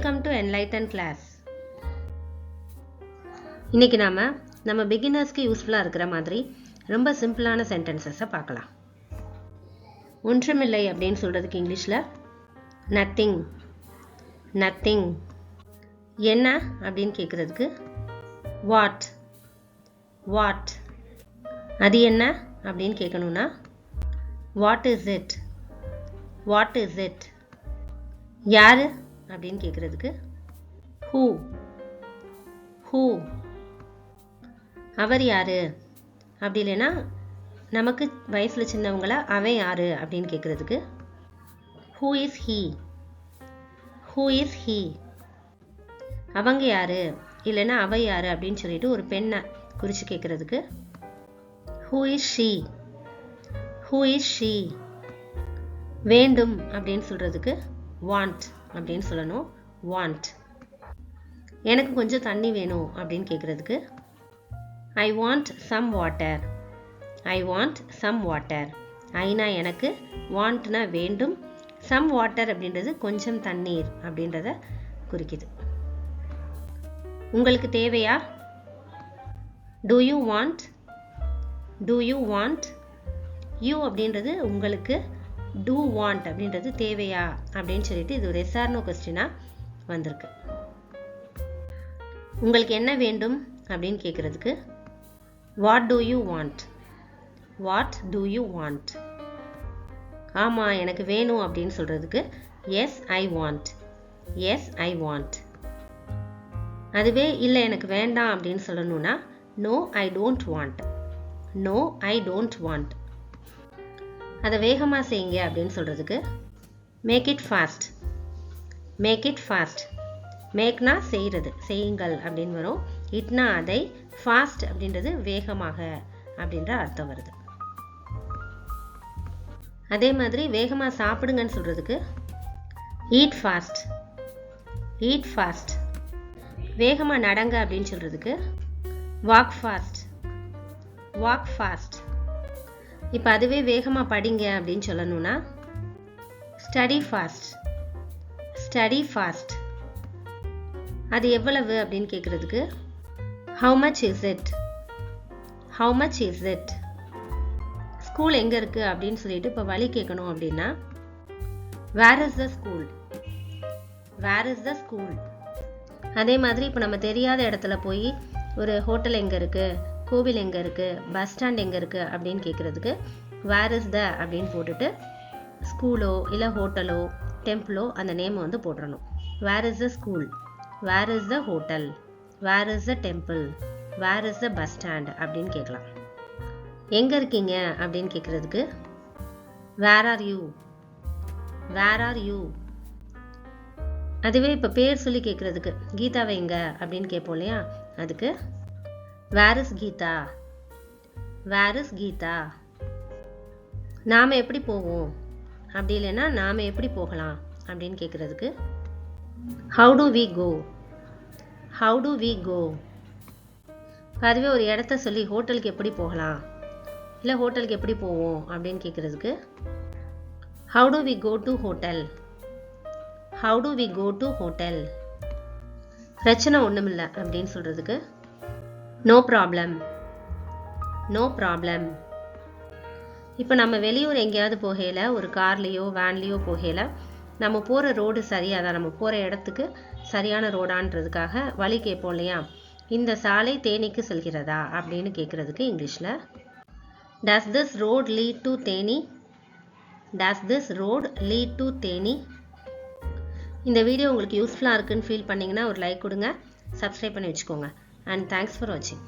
Welcome to enlighten class. இன்னைக்கு நம்ம பிகினர்ஸ்க்கு யூஸ்ஃபுல்லாக இருக்கிற மாதிரி ரொம்ப சிம்பிளான சென்டென்சஸை பார்க்கலாம். ஒன்றுமில்லை அப்படின்னு சொல்கிறதுக்கு இங்கிலீஷில் நத்திங். நத்திங். என்ன அப்படின்னு கேட்குறதுக்கு வாட். வாட். அது என்ன அப்படின்னு கேட்கணுன்னா what is it. What is it. யார் அப்படின்னு கேட்குறதுக்கு ஹூ. ஹூ. அவர் யார் அப்படி இல்லைன்னா நமக்கு வயசில் சின்னவங்கள அவன் யார் அப்படின்னு கேட்குறதுக்கு who is he. Who is he. அவங்க யார் இல்லைன்னா அவ யார் அப்படின்னு சொல்லிட்டு ஒரு பெண்ணை குறித்து கேட்குறதுக்கு who is she. Who is she. வேண்டும் அப்படின்னு சொல்கிறதுக்கு வாண்ட் அப்படின்னு சொல்லணும். வாண்ட். எனக்கு கொஞ்சம் தண்ணி வேணும் அப்படின்னு கேட்குறதுக்கு I want some water. I want some water. ஐனா எனக்கு, வாண்ட்னா வேண்டும், சம் வாட்டர் அப்படின்றது கொஞ்சம் தண்ணீர் அப்படின்றத குறிக்குது. உங்களுக்கு தேவையா? To you want. To you want. You அப்படின்றது உங்களுக்கு, டூ வாண்ட் அப்படின்றது தேவையா அப்படின்னு சொல்லிட்டு இது ஒரு எஸ்ஆர்னோ கொஸ்டினாக வந்திருக்கு. உங்களுக்கு என்ன வேண்டும் அப்படின்னு கேட்குறதுக்கு what do you want. What do you want. ஆமாம் எனக்கு வேணும் அப்படின்னு சொல்கிறதுக்கு yes I want. Yes I want. அதுவே இல்லை எனக்கு வேண்டாம் அப்படின்னு சொல்லணும்னா no I don't want. No I don't want. அதை வேகமாக செய்யுங்க அப்படின்னு சொல்கிறதுக்கு make it fast. Make it fast. மேக்னா செய்கிறது, செய்யுங்கள் அப்படின்னு வரும். இட்னா அதை, ஃபாஸ்ட் அப்படின்றது வேகமாக அப்படின்ற அர்த்தம் வருது. அதே மாதிரி வேகமாக சாப்பிடுங்கன்னு சொல்கிறதுக்கு ஈட் ஃபாஸ்ட். Eat fast. வேகமாக நடங்க அப்படின்னு சொல்கிறதுக்கு வாக் ஃபாஸ்ட். Walk fast. இப்போ அதுவே வேகமாக படிங்க அப்படின்னு சொல்லணும்னா ஸ்டடி ஃபாஸ்ட். Study fast. அது எவ்வளவு அப்படின்னு கேட்குறதுக்கு how much is it. How much is it. School எங்கே இருக்குது அப்படின்னு சொல்லிட்டு இப்போ வழி கேட்கணும் அப்படின்னா where is the school. Where is the school. அதே மாதிரி இப்போ நம்ம தெரியாத இடத்துல போய் ஒரு ஹோட்டல் எங்கே இருக்குது, கோவில் எங்கே இருக்குது, பஸ் ஸ்டாண்ட் எங்கே இருக்குது அப்படின்னு கேட்குறதுக்கு வேர் இஸ் த அப்படின்னு போட்டுட்டு ஸ்கூலோ இல்லை ஹோட்டலோ டெம்பிளோ அந்த நேமை வந்து போட்டுறணும். Where is the school. Where is the hotel. Where is the temple. Where is the bus stand அப்படின்னு கேட்கலாம். எங்கே இருக்கீங்க அப்படின்னு கேட்குறதுக்கு where are you. Where are you. அதுவே இப்போ பேர் சொல்லி கேட்குறதுக்கு கீதாவை எங்க அப்படின்னு கேட்போம் இல்லையா, அதுக்கு where is Geeta. Where is Geeta. நாம் எப்படி போவோம் அப்படி இல்லைன்னா நாம் எப்படி போகலாம் அப்படின்னு கேட்குறதுக்கு how do we go. How do we go. அதுவே ஒரு இடத்த சொல்லி ஹோட்டலுக்கு எப்படி போகலாம் இல்லை ஹோட்டலுக்கு எப்படி போவோம் அப்படின்னு கேட்குறதுக்கு how do we go to hotel. How do we go to hotel. பிரச்சனை ஒன்றுமில்லை அப்படின்னு சொல்கிறதுக்கு நோ ப்ராப்ளம். No problem. இப்போ நம்ம வெளியூர் எங்கேயாவது போகையில் ஒரு கார்லேயோ வேன்லேயோ போகையில் நம்ம போகிற ரோடு சரியாக தான், நம்ம போகிற இடத்துக்கு சரியான ரோடான்றதுக்காக வழி கேட்போம் இல்லையா, இந்த சாலை தேனிக்கு செல்கிறதா அப்படின்னு கேட்குறதுக்கு இங்கிலீஷில் does this road lead to Theni. Does this road lead to Theni. இந்த வீடியோ உங்களுக்கு யூஸ்ஃபுல்லாக இருக்குன்னு ஃபீல் பண்ணிங்கன்னா ஒரு லைக் கொடுங்க, சப்ஸ்கிரைப் பண்ணி வச்சுக்கோங்க. And thanks for watching.